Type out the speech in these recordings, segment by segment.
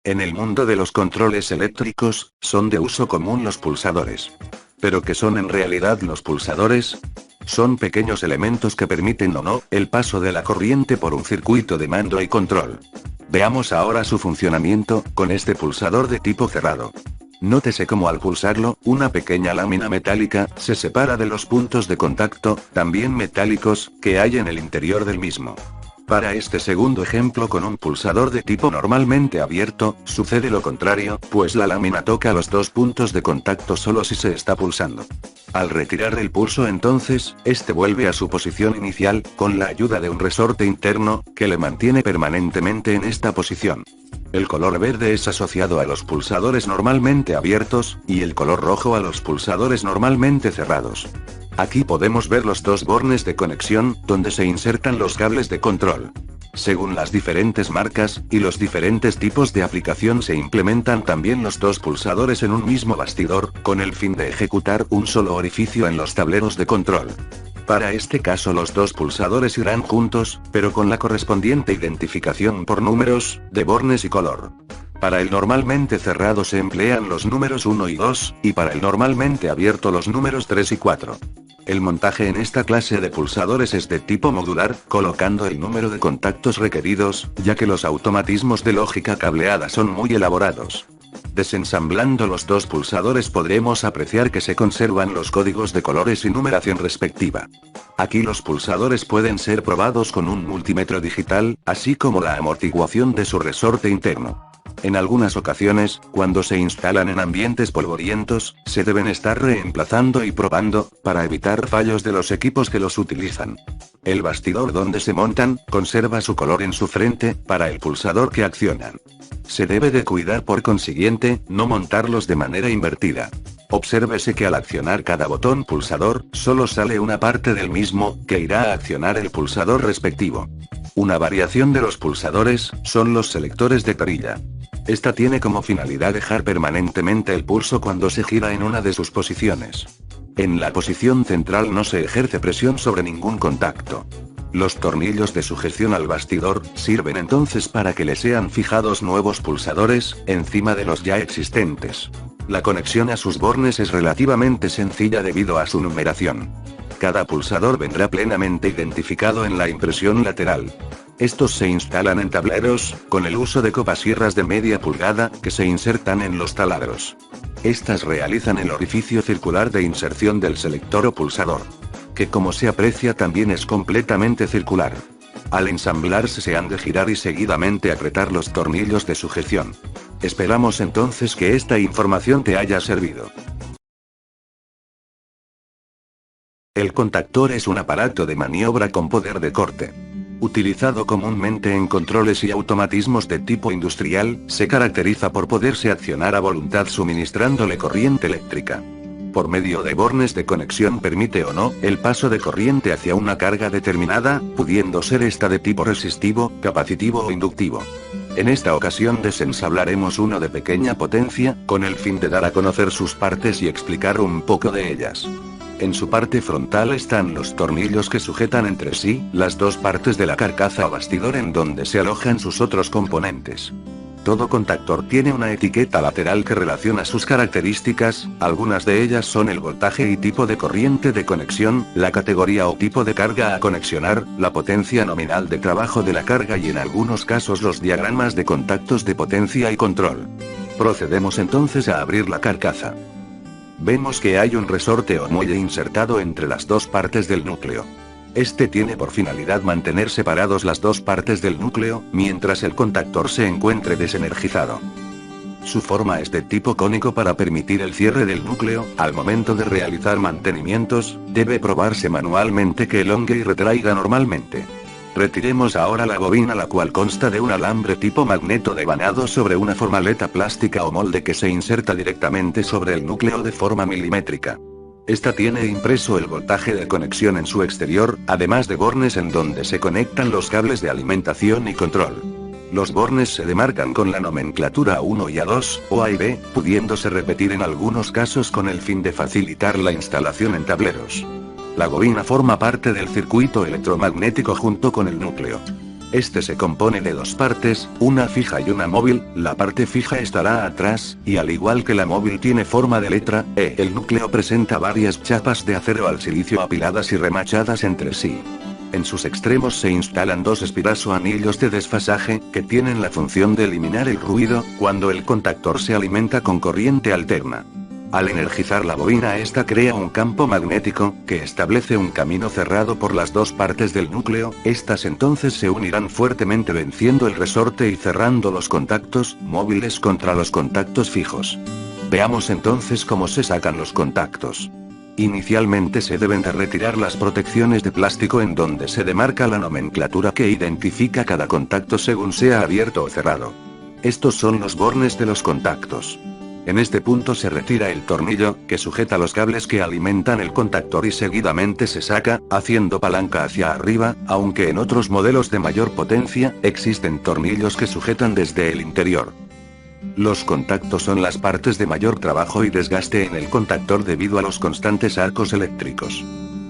En el mundo de los controles eléctricos, son de uso común los pulsadores. ¿Pero qué son en realidad los pulsadores? Son pequeños elementos que permiten o no el paso de la corriente por un circuito de mando y control. Veamos ahora su funcionamiento con este pulsador de tipo cerrado. Nótese cómo al pulsarlo, una pequeña lámina metálica se separa de los puntos de contacto, también metálicos, que hay en el interior del mismo. Para este segundo ejemplo con un pulsador de tipo normalmente abierto, sucede lo contrario, pues la lámina toca los dos puntos de contacto solo si se está pulsando. Al retirar el pulso entonces, este vuelve a su posición inicial, con la ayuda de un resorte interno, que le mantiene permanentemente en esta posición. El color verde es asociado a los pulsadores normalmente abiertos, y el color rojo a los pulsadores normalmente cerrados. Aquí podemos ver los dos bornes de conexión, donde se insertan los cables de control. Según las diferentes marcas, y los diferentes tipos de aplicación se implementan también los dos pulsadores en un mismo bastidor, con el fin de ejecutar un solo orificio en los tableros de control. Para este caso los dos pulsadores irán juntos, pero con la correspondiente identificación por números, de bornes y color. Para el normalmente cerrado se emplean los números 1 y 2, y para el normalmente abierto los números 3 y 4. El montaje en esta clase de pulsadores es de tipo modular, colocando el número de contactos requeridos, ya que los automatismos de lógica cableada son muy elaborados. Desensamblando los dos pulsadores podremos apreciar que se conservan los códigos de colores y numeración respectiva. Aquí los pulsadores pueden ser probados con un multímetro digital, así como la amortiguación de su resorte interno. En algunas ocasiones, cuando se instalan en ambientes polvorientos, se deben estar reemplazando y probando, para evitar fallos de los equipos que los utilizan. El bastidor donde se montan, conserva su color en su frente, para el pulsador que accionan. Se debe de cuidar por consiguiente, no montarlos de manera invertida. Obsérvese que al accionar cada botón pulsador, solo sale una parte del mismo, que irá a accionar el pulsador respectivo. Una variación de los pulsadores, son los selectores de perilla. Esta tiene como finalidad dejar permanentemente el pulso cuando se gira en una de sus posiciones. En la posición central no se ejerce presión sobre ningún contacto. Los tornillos de sujeción al bastidor, sirven entonces para que le sean fijados nuevos pulsadores, encima de los ya existentes. La conexión a sus bornes es relativamente sencilla debido a su numeración. Cada pulsador vendrá plenamente identificado en la impresión lateral. Estos se instalan en tableros, con el uso de copasierras de media pulgada, que se insertan en los taladros. Estas realizan el orificio circular de inserción del selector o pulsador, que como se aprecia también es completamente circular. Al ensamblarse se han de girar y seguidamente apretar los tornillos de sujeción. Esperamos entonces que esta información te haya servido. El contactor es un aparato de maniobra con poder de corte. Utilizado comúnmente en controles y automatismos de tipo industrial, se caracteriza por poderse accionar a voluntad suministrándole corriente eléctrica. Por medio de bornes de conexión permite o no el paso de corriente hacia una carga determinada, pudiendo ser esta de tipo resistivo, capacitivo o inductivo. En esta ocasión desensablaremos uno de pequeña potencia, con el fin de dar a conocer sus partes y explicar un poco de ellas. En su parte frontal están los tornillos que sujetan entre sí las dos partes de la carcasa o bastidor en donde se alojan sus otros componentes. Todo contactor tiene una etiqueta lateral que relaciona sus características, algunas de ellas son el voltaje y tipo de corriente de conexión, la categoría o tipo de carga a conexionar, la potencia nominal de trabajo de la carga y en algunos casos los diagramas de contactos de potencia y control. Procedemos entonces a abrir la carcasa. Vemos que hay un resorte o muelle insertado entre las dos partes del núcleo. Este tiene por finalidad mantener separados las dos partes del núcleo, mientras el contactor se encuentre desenergizado. Su forma es de tipo cónico para permitir el cierre del núcleo. Al momento de realizar mantenimientos, debe probarse manualmente que elongue y retraiga normalmente. Retiremos ahora la bobina, la cual consta de un alambre tipo magneto devanado sobre una formaleta plástica o molde que se inserta directamente sobre el núcleo de forma milimétrica. Esta tiene impreso el voltaje de conexión en su exterior, además de bornes en donde se conectan los cables de alimentación y control. Los bornes se demarcan con la nomenclatura A1 y A2, o A y B, pudiéndose repetir en algunos casos con el fin de facilitar la instalación en tableros. La bobina forma parte del circuito electromagnético junto con el núcleo. Este se compone de dos partes, una fija y una móvil. La parte fija estará atrás, y al igual que la móvil tiene forma de letra E, el núcleo presenta varias chapas de acero al silicio apiladas y remachadas entre sí. En sus extremos se instalan dos espiras o anillos de desfasaje, que tienen la función de eliminar el ruido, cuando el contactor se alimenta con corriente alterna. Al energizar la bobina, esta crea un campo magnético, que establece un camino cerrado por las dos partes del núcleo. Estas entonces se unirán fuertemente venciendo el resorte y cerrando los contactos móviles contra los contactos fijos. Veamos entonces cómo se sacan los contactos. Inicialmente se deben de retirar las protecciones de plástico en donde se demarca la nomenclatura que identifica cada contacto según sea abierto o cerrado. Estos son los bornes de los contactos. En este punto se retira el tornillo, que sujeta los cables que alimentan el contactor y seguidamente se saca, haciendo palanca hacia arriba, aunque en otros modelos de mayor potencia, existen tornillos que sujetan desde el interior. Los contactos son las partes de mayor trabajo y desgaste en el contactor debido a los constantes arcos eléctricos.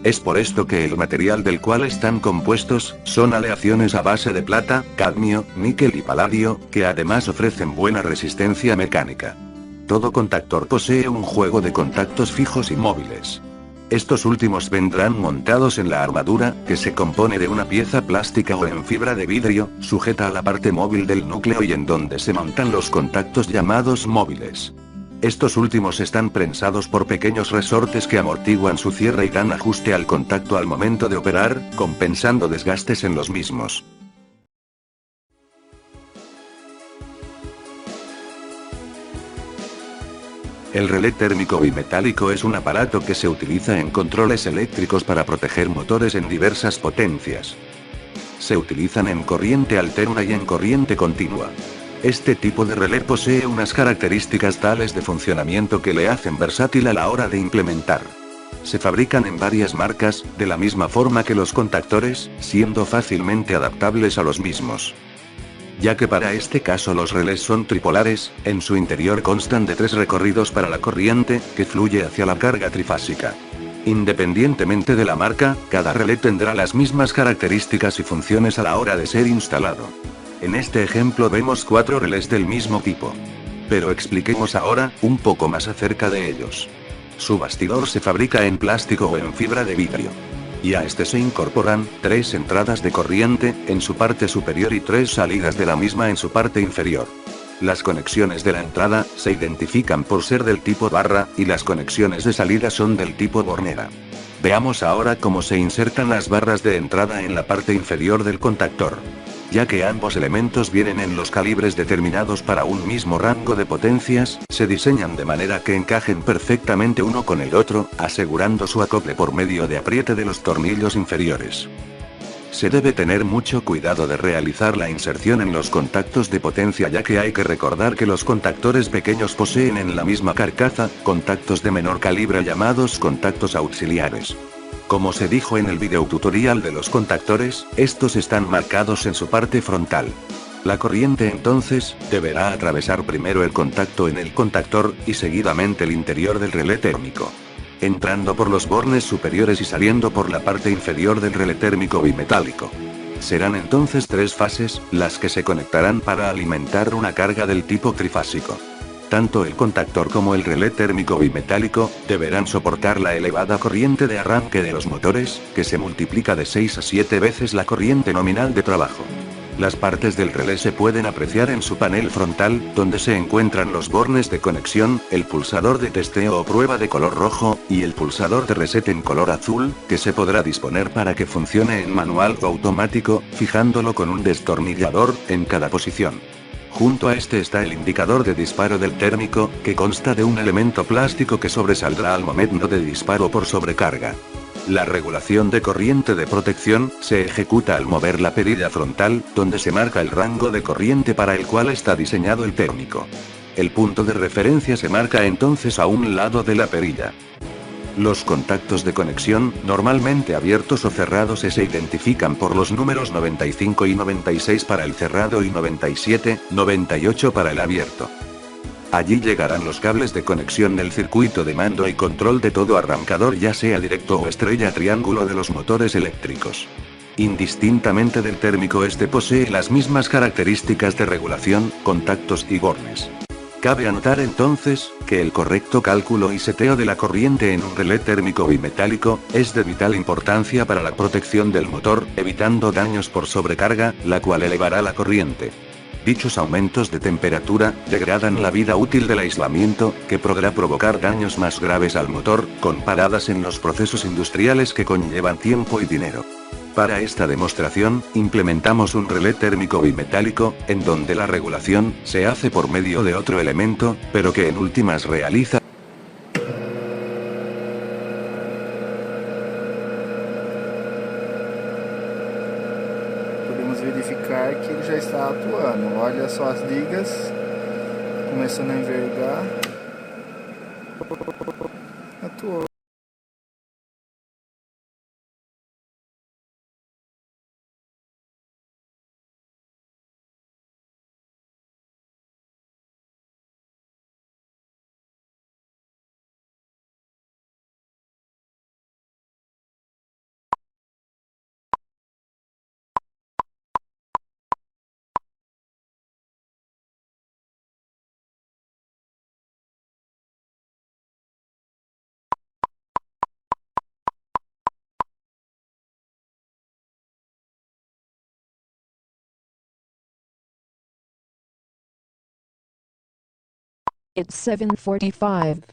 Es por esto que el material del cual están compuestos, son aleaciones a base de plata, cadmio, níquel y paladio, que además ofrecen buena resistencia mecánica. Todo contactor posee un juego de contactos fijos y móviles. Estos últimos vendrán montados en la armadura, que se compone de una pieza plástica o en fibra de vidrio, sujeta a la parte móvil del núcleo y en donde se montan los contactos llamados móviles. Estos últimos están prensados por pequeños resortes que amortiguan su cierre y dan ajuste al contacto al momento de operar, compensando desgastes en los mismos. El relé térmico bimetálico es un aparato que se utiliza en controles eléctricos para proteger motores en diversas potencias. Se utilizan en corriente alterna y en corriente continua. Este tipo de relé posee unas características tales de funcionamiento que le hacen versátil a la hora de implementar. Se fabrican en varias marcas, de la misma forma que los contactores, siendo fácilmente adaptables a los mismos. Ya que para este caso los relés son tripolares, en su interior constan de 3 recorridos para la corriente, que fluye hacia la carga trifásica. Independientemente de la marca, cada relé tendrá las mismas características y funciones a la hora de ser instalado. En este ejemplo vemos 4 relés del mismo tipo. Pero expliquemos ahora, un poco más acerca de ellos. Su bastidor se fabrica en plástico o en fibra de vidrio. Y a este se incorporan 3 entradas de corriente, en su parte superior y 3 salidas de la misma en su parte inferior. Las conexiones de la entrada, se identifican por ser del tipo barra, y las conexiones de salida son del tipo bornera. Veamos ahora cómo se insertan las barras de entrada en la parte inferior del contactor. Ya que ambos elementos vienen en los calibres determinados para un mismo rango de potencias, se diseñan de manera que encajen perfectamente uno con el otro, asegurando su acople por medio de apriete de los tornillos inferiores. Se debe tener mucho cuidado de realizar la inserción en los contactos de potencia, ya que hay que recordar que los contactores pequeños poseen en la misma carcasa, contactos de menor calibre llamados contactos auxiliares. Como se dijo en el video tutorial de los contactores, estos están marcados en su parte frontal. La corriente entonces, deberá atravesar primero el contacto en el contactor, y seguidamente el interior del relé térmico. Entrando por los bornes superiores y saliendo por la parte inferior del relé térmico bimetálico. Serán entonces 3 fases, las que se conectarán para alimentar una carga del tipo trifásico. Tanto el contactor como el relé térmico bimetálico, deberán soportar la elevada corriente de arranque de los motores, que se multiplica de 6 a 7 veces la corriente nominal de trabajo. Las partes del relé se pueden apreciar en su panel frontal, donde se encuentran los bornes de conexión, el pulsador de testeo o prueba de color rojo, y el pulsador de reset en color azul, que se podrá disponer para que funcione en manual o automático, fijándolo con un destornillador, en cada posición. Junto a este está el indicador de disparo del térmico, que consta de un elemento plástico que sobresaldrá al momento de disparo por sobrecarga. La regulación de corriente de protección, se ejecuta al mover la perilla frontal, donde se marca el rango de corriente para el cual está diseñado el térmico. El punto de referencia se marca entonces a un lado de la perilla. Los contactos de conexión, normalmente abiertos o cerrados, se identifican por los números 95 y 96 para el cerrado y 97, 98 para el abierto. Allí llegarán los cables de conexión del circuito de mando y control de todo arrancador, ya sea directo o estrella triángulo de los motores eléctricos. Indistintamente del térmico, este posee las mismas características de regulación, contactos y bornes. Cabe anotar entonces, que el correcto cálculo y seteo de la corriente en un relé térmico bimetálico, es de vital importancia para la protección del motor, evitando daños por sobrecarga, la cual elevará la corriente. Dichos aumentos de temperatura, degradan la vida útil del aislamiento, que podrá provocar daños más graves al motor, comparadas en los procesos industriales que conllevan tiempo y dinero. Para esta demostración, implementamos un relé térmico bimetálico, en donde la regulación se hace por medio de otro elemento, pero que en últimas realiza. Podemos verificar que ele já está atuando. Olha só as ligas, começando a envergar. Atuou. It's 7:45.